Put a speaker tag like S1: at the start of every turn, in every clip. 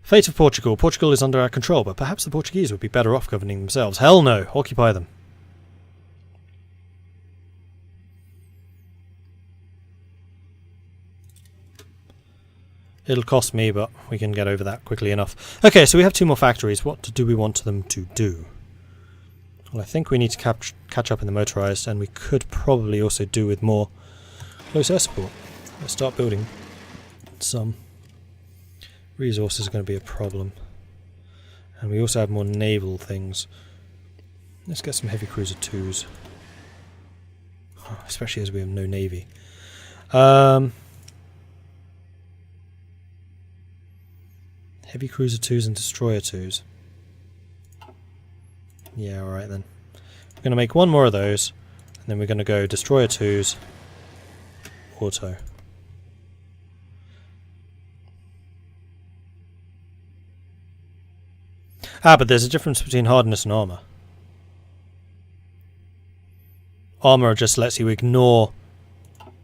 S1: Fate of Portugal. Portugal is under our control, but perhaps the Portuguese would be better off governing themselves. Hell no! Occupy them. It'll cost me, but we can get over that quickly enough. Okay, so we have 2 more factories. What do we want them to do? Well, I think we need to catch up in the motorised, and we could probably also do with more close air support. Let's start building some. Resources are going to be a problem. And we also have more naval things. Let's get some heavy cruiser 2s. Especially as we have no navy. Heavy cruiser 2s and destroyer 2s. Yeah, alright then. We're going to make 1 more of those, and then we're going to go destroyer 2s, auto. Ah, but there's a difference between hardness and armour. Armour just lets you ignore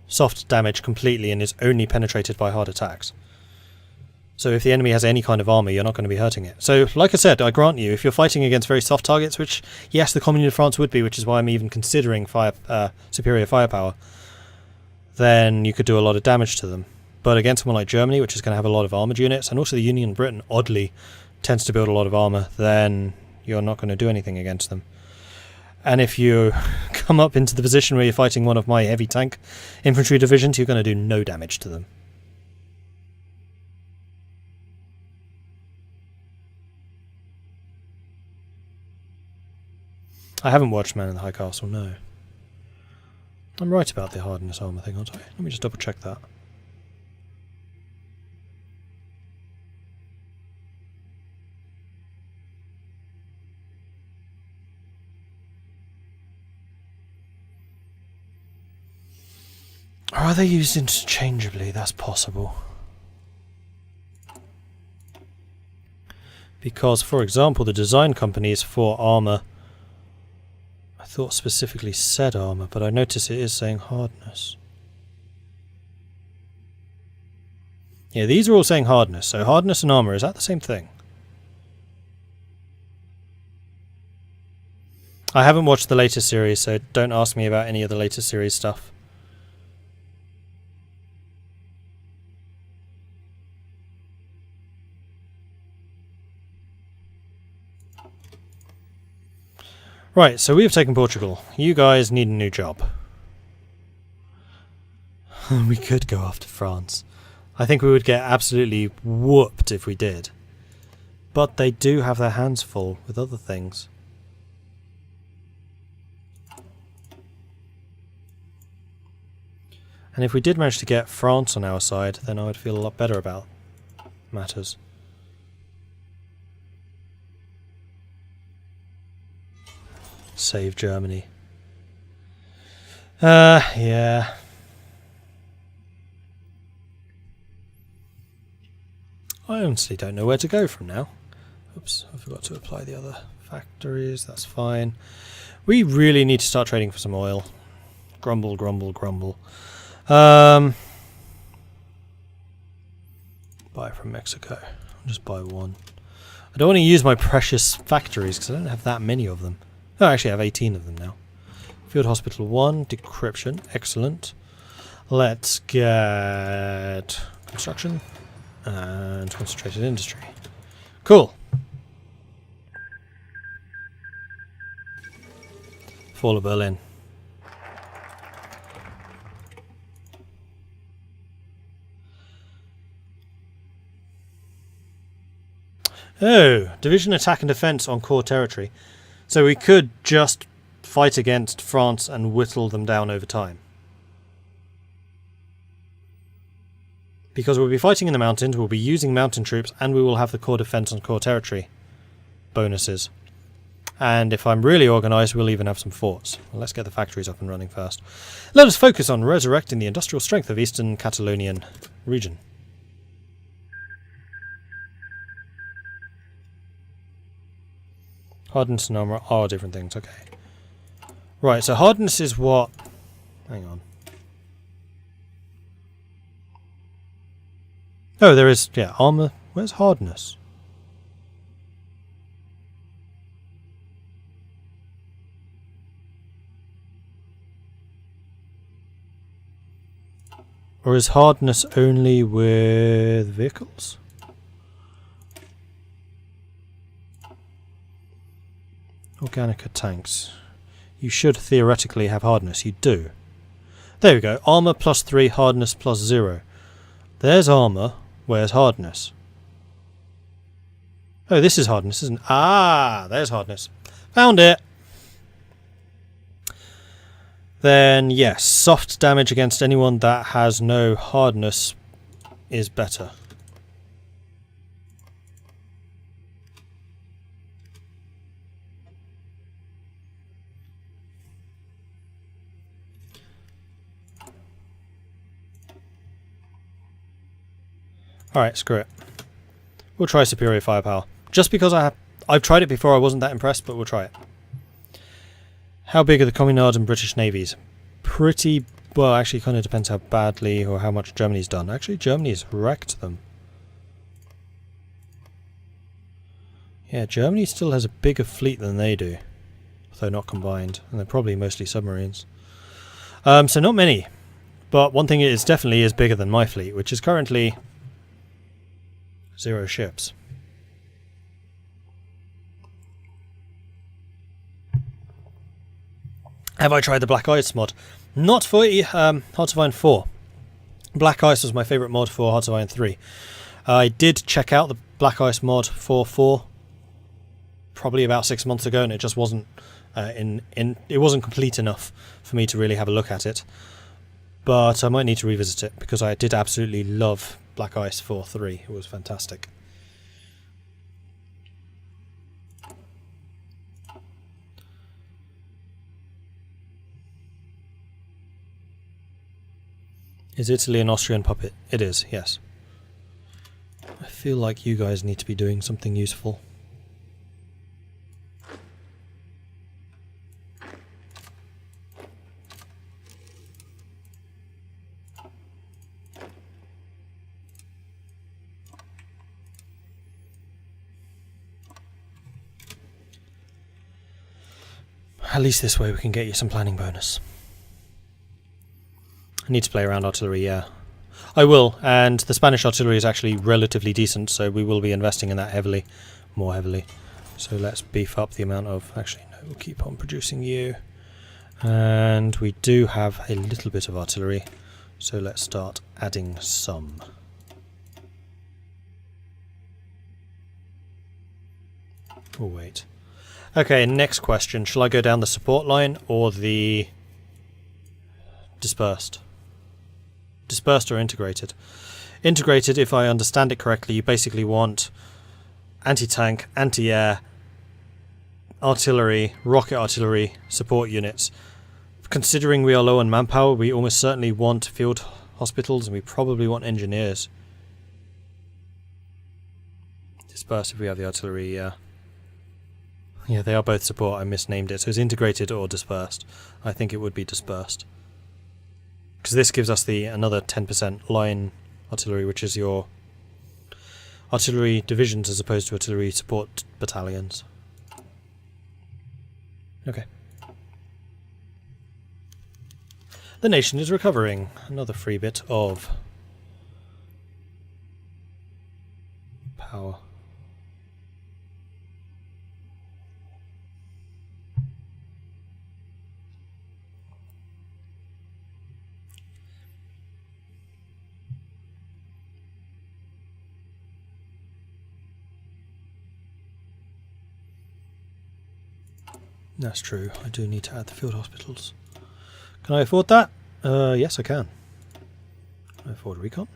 S1: soft damage completely and is only penetrated by hard attacks. So if the enemy has any kind of armour, you're not going to be hurting it. So, like I said, I grant you, if you're fighting against very soft targets, which, yes, the Commune de France would be, which is why I'm even considering superior firepower, then you could do a lot of damage to them. But against someone like Germany, which is going to have a lot of armoured units, and also the Union Britain, oddly, tends to build a lot of armour, then you're not going to do anything against them. And if you come up into the position where you're fighting one of my heavy tank infantry divisions, you're going to do no damage to them. I haven't watched Man in the High Castle, no. I'm right about the hardness armour thing, aren't I? Let me just double check that. Or are they used interchangeably? That's possible. Because, for example, the design companies for armour, I thought specifically said armour, but I notice it is saying hardness. Yeah, these are all saying hardness, so hardness and armour, is that the same thing? I haven't watched the latest series, so don't ask me about any of the latest series stuff. Right, so we have taken Portugal. You guys need a new job. We could go after France. I think we would get absolutely whooped if we did. But they do have their hands full with other things. And if we did manage to get France on our side, then I would feel a lot better about matters. Save Germany. Yeah. I honestly don't know where to go from now. Oops, I forgot to apply the other factories. That's fine. We really need to start trading for some oil. Grumble, grumble, grumble. Buy from Mexico. I'll just buy 1. I don't want to use my precious factories because I don't have that many of them. Oh, actually I have 18 of them now. Field Hospital 1, decryption, excellent. Let's get construction and concentrated industry. Cool. Fall of Berlin. Oh, division attack and defense on core territory. So we could just fight against France and whittle them down over time. Because we'll be fighting in the mountains, we'll be using mountain troops, and we will have the core defense on core territory bonuses. And if I'm really organised, we'll even have some forts. Well, let's get the factories up and running first. Let us focus on resurrecting the industrial strength of Eastern Catalonian region. Hardness and armour are different things, okay. Right, so hardness is what... Hang on. Oh, there is, yeah, armour. Where's hardness? Or is hardness only with vehicles? Organica tanks. You should theoretically have hardness. You do. There we go. Armour +3, hardness +0. There's armour. Where's hardness? Oh, this is hardness, isn't it? Ah, there's hardness. Found it! Then, yes, soft damage against anyone that has no hardness is better. Alright, screw it. We'll try superior firepower. Just because I've tried it before, I wasn't that impressed, but we'll try it. How big are the Communard and British navies? Pretty... well, actually, kind of depends how badly or how much Germany's done. Actually, Germany's wrecked them. Yeah, Germany still has a bigger fleet than they do. Though not combined. And they're probably mostly submarines. So not many. But one thing is definitely is bigger than my fleet, which is currently 0 ships. Have I tried the Black Ice mod? Not for Hearts of Iron 4. Black Ice was my favourite mod for Hearts of Iron 3. I did check out the Black Ice mod for 4 probably about 6 months ago, and it just wasn't it wasn't complete enough for me to really have a look at it. But I might need to revisit it because I did absolutely love Black Ice for 3. It was fantastic. Is Italy an Austrian puppet? It is, yes. I feel like you guys need to be doing something useful. At least this way we can get you some planning bonus. I need to play around artillery, yeah. I will, and the Spanish artillery is actually relatively decent, so we will be investing in that heavily, more heavily. So let's beef up the amount of... actually, no, we'll keep on producing you. And we do have a little bit of artillery, so let's start adding some. Oh, wait. Okay, next question. Shall I go down the support line or the dispersed? Dispersed or integrated? Integrated, if I understand it correctly, you basically want anti-tank, anti-air, artillery, rocket artillery, support units. Considering we are low on manpower, we almost certainly want field hospitals, and we probably want engineers. Dispersed if we have the artillery, yeah. Yeah, they are both support. I misnamed it. So it's integrated or dispersed. I think it would be dispersed. Because this gives us the another 10% line artillery, which is your artillery divisions as opposed to artillery support battalions. Okay. The nation is recovering. Another free bit of power. That's true. I do need to add the field hospitals. Can I afford that? Yes, I can. Can I afford recon?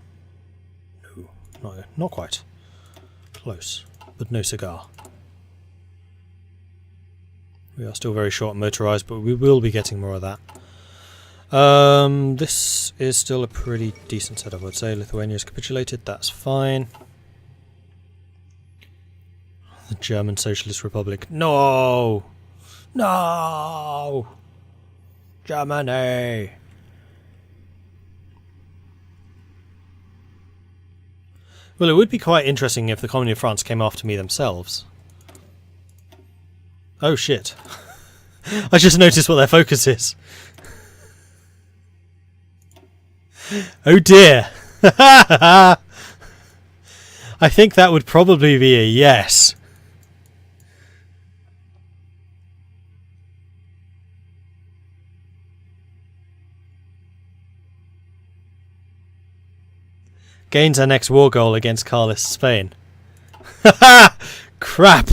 S1: No, not quite. Close, but no cigar. We are still very short motorised, but we will be getting more of that. This is still a pretty decent setup, I'd say. Lithuania's capitulated, that's fine. The German Socialist Republic. No! No! Germany! Well, it would be quite interesting if the Communist of France came after me themselves. Oh shit. I just noticed what their focus is. Oh dear. I think that would probably be a yes. Gains our next war goal against Carlist Spain. Crap.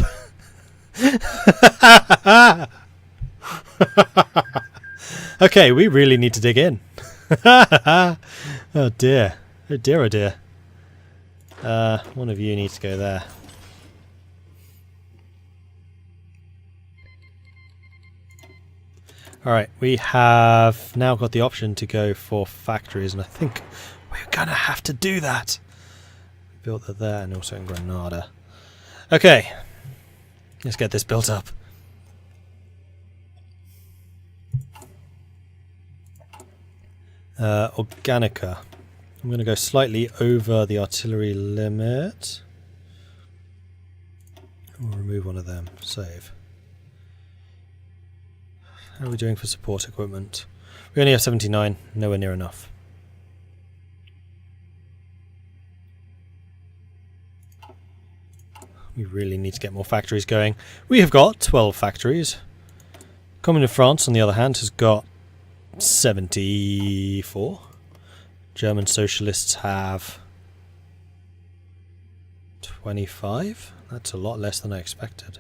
S1: Okay, we really need to dig in. Oh dear. Oh dear, oh dear. One of you needs to go there. Alright, we have now got the option to go for factories, and I think we're gonna have to do that. Built that there, and also in Granada. Okay. Let's get this built up. Organica. I'm going to go slightly over the artillery limit. We'll remove one of them. Save. How are we doing for support equipment? We only have 79. Nowhere near enough. We really need to get more factories going. We have got 12 factories. Commune of France, on the other hand, has got 74. German socialists have 25. That's a lot less than I expected.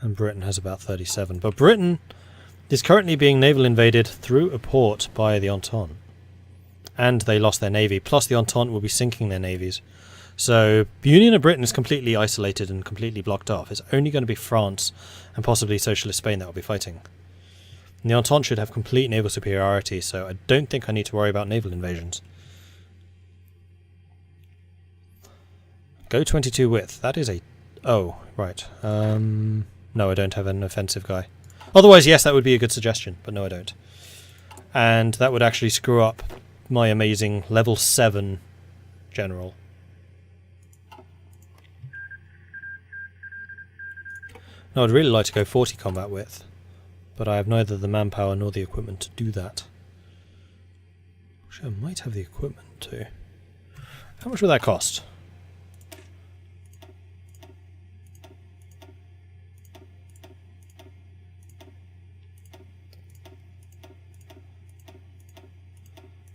S1: And Britain has about 37. But Britain is currently being naval invaded through a port by the Entente. And they lost their navy. Plus the Entente will be sinking their navies. So the Union of Britain is completely isolated and completely blocked off. It's only going to be France and possibly Socialist Spain that will be fighting. And the Entente should have complete naval superiority, so I don't think I need to worry about naval invasions. Go 22 width. That is a... Oh, right. No, I don't have an offensive guy. Otherwise, yes, that would be a good suggestion, but no, I don't. And that would actually screw up my amazing level 7 general. Now, I'd really like to go 40 combat width, but I have neither the manpower nor the equipment to do that. Actually, I might have the equipment too. How much would that cost?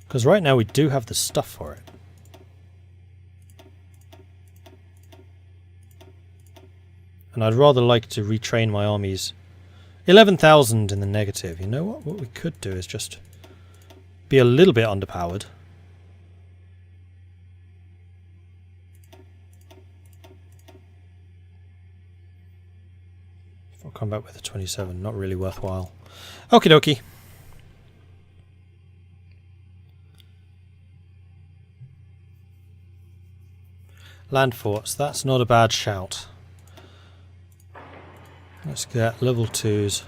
S1: Because right now we do have the stuff for it. And I'd rather like to retrain my armies. 11,000 in the negative. You know what? What we could do is just be a little bit underpowered. I'll come back with a 27. Not really worthwhile. Okie dokie. Land forts. That's not a bad shout. Let's get level 2s.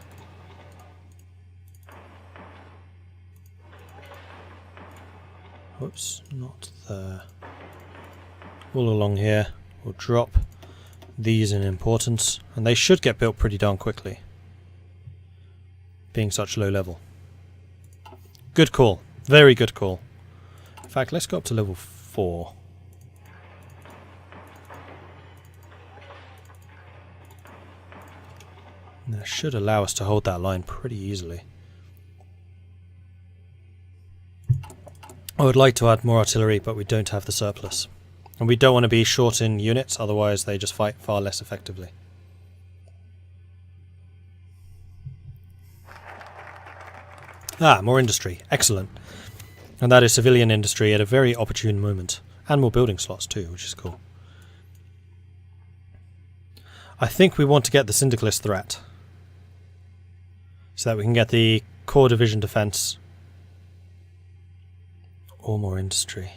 S1: Whoops, not there. All along here. We'll drop these in importance, and they should get built pretty darn quickly, being such low level. Good call. Very good call. In fact, let's go up to level 4. That should allow us to hold that line pretty easily. I would like to add more artillery, but we don't have the surplus. And we don't want to be short in units, otherwise they just fight far less effectively. Ah, more industry. Excellent. And that is civilian industry at a very opportune moment. And more building slots too, which is cool. I think we want to get the syndicalist threat, so that we can get the core division defense. Or more industry.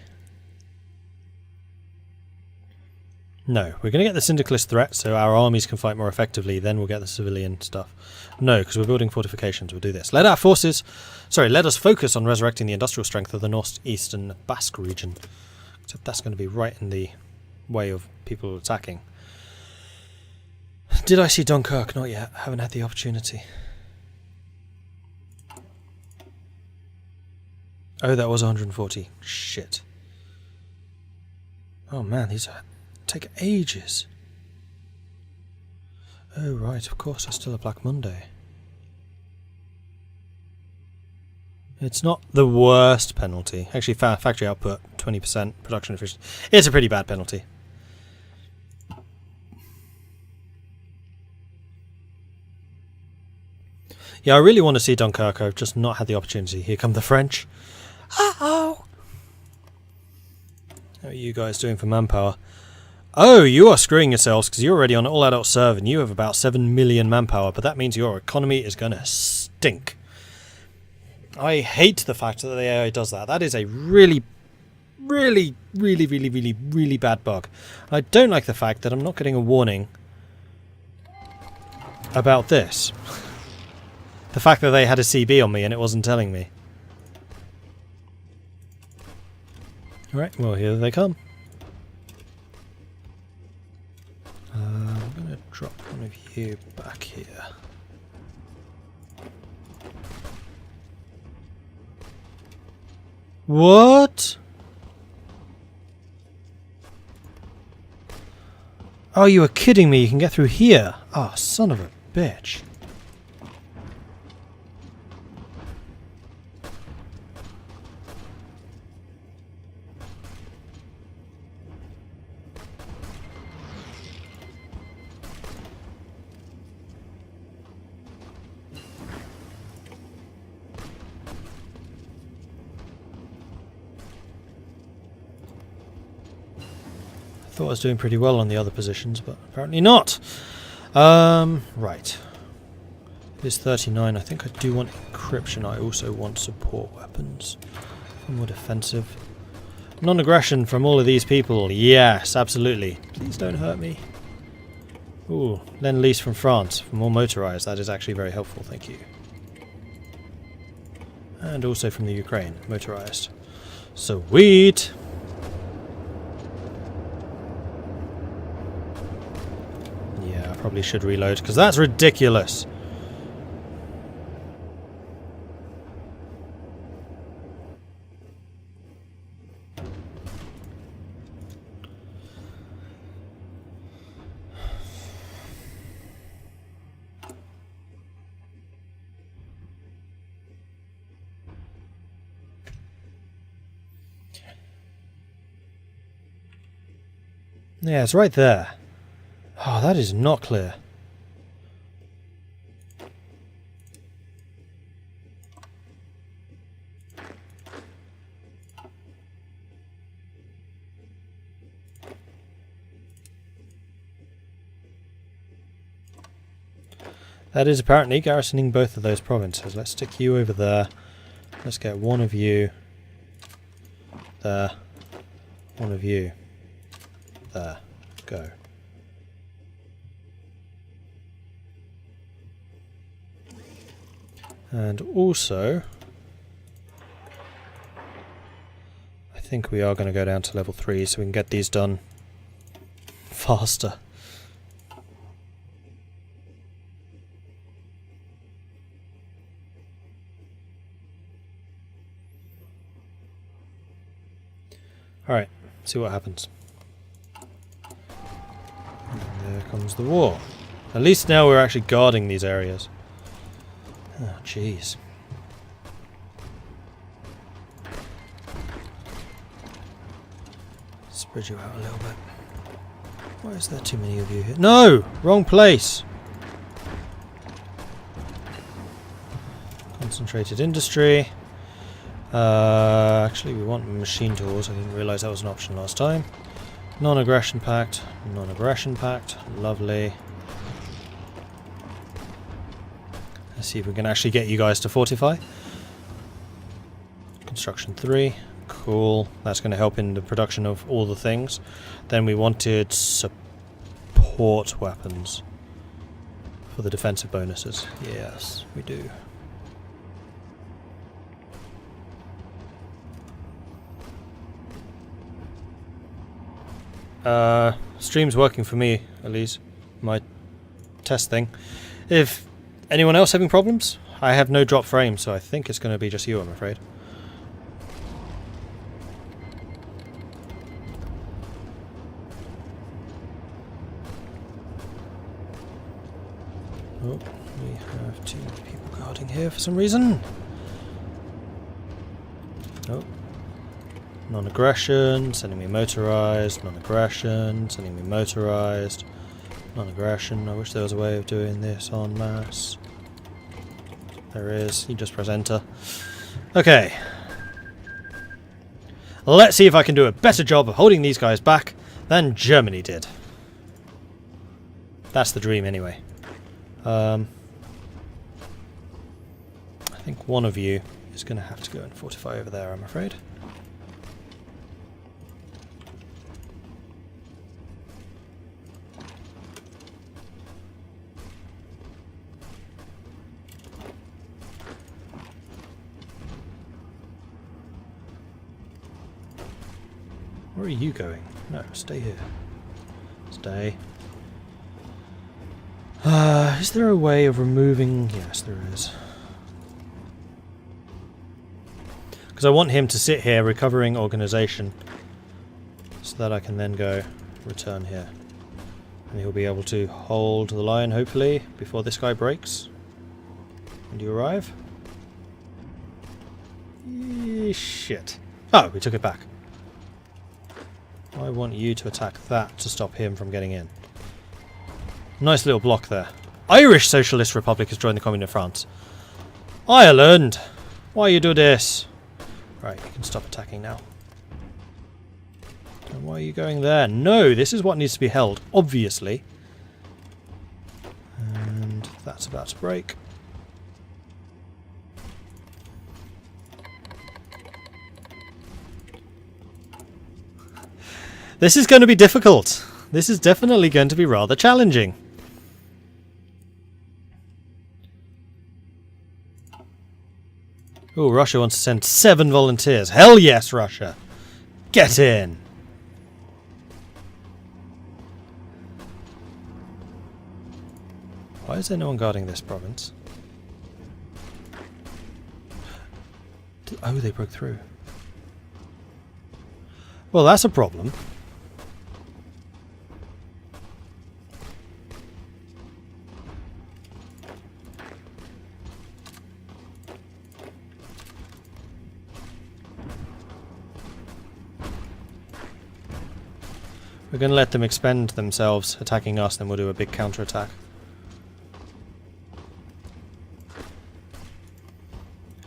S1: No, we're going to get the syndicalist threat so our armies can fight more effectively, then we'll get the civilian stuff. No, because we're building fortifications, we'll do this. Let us focus on resurrecting the industrial strength of the northeastern Basque region. Except that's going to be right in the way of people attacking. Did I see Dunkirk? Not yet. I haven't had the opportunity. Oh, that was 140. Shit. Oh man, these take ages. Oh right, of course, there's still a Black Monday. It's not the worst penalty. Actually, factory output, 20%, production efficiency. It's a pretty bad penalty. Yeah, I really want to see Dunkirk. I've just not had the opportunity. Here come the French. Uh-oh! How are you guys doing for manpower? Oh, you are screwing yourselves because you're already on all adult serve and you have about 7 million manpower, but that means your economy is going to stink. I hate the fact that the AI does that. That is a really bad bug. I don't like the fact that I'm not getting a warning about this. The fact that they had a CB on me and it wasn't telling me. Alright, well here they come. I'm going to drop one of you back here. What? Oh, you were kidding me. You can get through here. Oh, son of a bitch. Thought I was doing pretty well on the other positions, but apparently not. Right. It's 39. I think I do want encryption. I also want support weapons. More defensive. Non-aggression from all of these people. Yes, absolutely. Please don't hurt me. Ooh, Lend-Lease from France. For more motorized. That is actually very helpful. Thank you. And also from the Ukraine. Motorized. Sweet! Probably should reload because that's ridiculous. Yeah, it's right there. Oh, that is not clear. That is apparently garrisoning both of those provinces. Let's stick you over there. Let's get one of you there. One of you there. Go. And also, I think we are going to go down to level 3 so we can get these done faster. Alright, see what happens. And there comes the war. At least now we're actually guarding these areas. Oh, jeez. Spread you out a little bit. Why is there too many of you here? No! Wrong place! Concentrated industry. Actually, we want machine tools. I didn't realise that was an option last time. Non-aggression pact. Non-aggression pact. Lovely. Let's see if we can actually get you guys to fortify. Construction 3. Cool. That's going to help in the production of all the things. Then we wanted support weapons for the defensive bonuses. Yes, we do. Stream's working for me, at least. My test thing. If anyone else having problems? I have no drop frame, so I think it's going to be just you, I'm afraid. here for some reason. Oh. Non-aggression, sending me motorized, non-aggression, sending me motorized, non-aggression. I wish there was a way of doing this en masse. There is. You just press enter. Okay. Let's see if I can do a better job of holding these guys back than Germany did. That's the dream anyway. I think one of you is going to have to go and fortify over there, I'm afraid. Where are you going? No, stay here. Stay. Is there a way of removing... Yes, there is. Because I want him to sit here recovering organisation so that I can then go return here. And he'll be able to hold the line, hopefully, before this guy breaks. When do you arrive? Shit. Oh, we took it back. I want you to attack that to stop him from getting in. Nice little block there. Irish Socialist Republic has joined the Commune of France. Ireland! Why you do this? Right, you can stop attacking now. And why are you going there? No, this is what needs to be held, obviously. And that's about to break. This is going to be difficult. This is definitely going to be rather challenging. Oh, Russia wants to send 7 volunteers. Hell yes, Russia. Get in. Why is there no one guarding this province? Oh, they broke through. Well, that's a problem. We're going to let them expend themselves attacking us, then we'll do a big counterattack.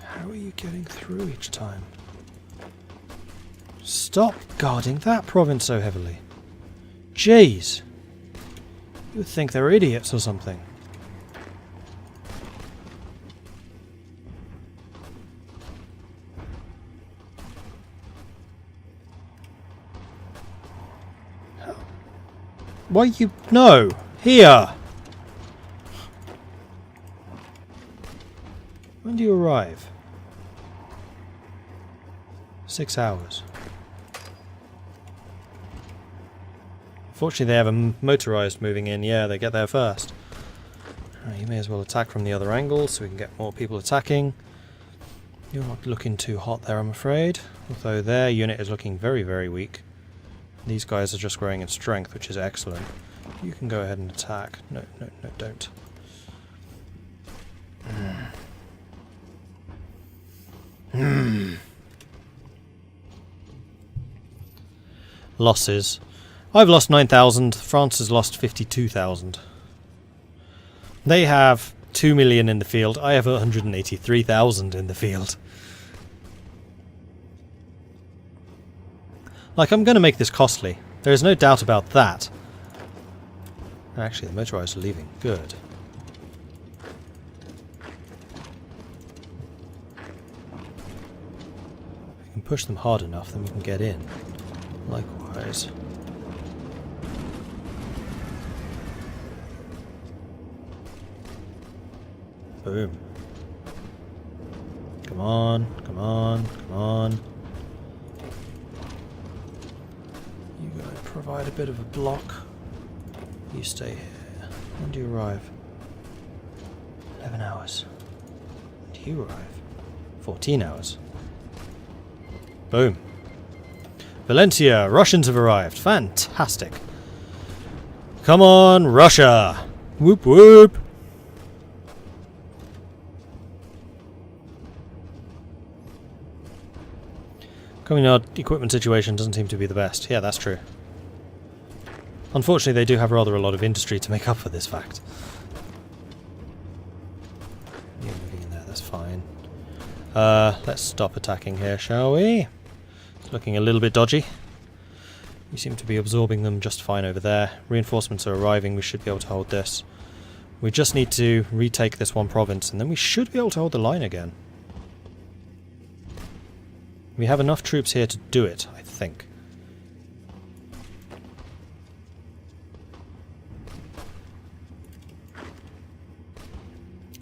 S1: How are you getting through each time? Stop guarding that province so heavily. Jeez. You would think they're idiots or something. Why you... No! Here! When do you arrive? 6 hours. Fortunately they have a motorised moving in. Yeah, they get there first. You may as well attack from the other angle so we can get more people attacking. You're not looking too hot there, I'm afraid. Although their unit is looking very, very weak. These guys are just growing in strength, which is excellent. You can go ahead and attack. No, no, no, don't. Losses. I've lost 9,000. France has lost 52,000. They have 2 million in the field. I have 183,000 in the field. Like, I'm going to make this costly. There is no doubt about that. Actually, the motorized are leaving. Good. If we can push them hard enough, then we can get in. Likewise. Boom. Come on, come on, come on. You go and provide a bit of a block. You stay here. When do you arrive? 11 hours. When do you arrive? 14 hours. Boom. Valencia, Russians have arrived. Fantastic. Come on, Russia. Whoop whoop. Coming our equipment situation doesn't seem to be the best. Yeah, that's true. Unfortunately, they do have rather a lot of industry to make up for this fact. You're moving in there, that's fine. Let's stop attacking here, shall we? It's looking a little bit dodgy. We seem to be absorbing them just fine over there. Reinforcements are arriving, we should be able to hold this. We just need to retake this one province, and then we should be able to hold the line again. We have enough troops here to do it, I think.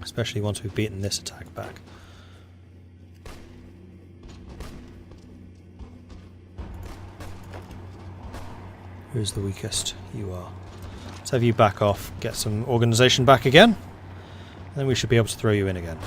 S1: Especially once we've beaten this attack back. Who's the weakest? You are. Let's have you back off, get some organisation back again, and then we should be able to throw you in again.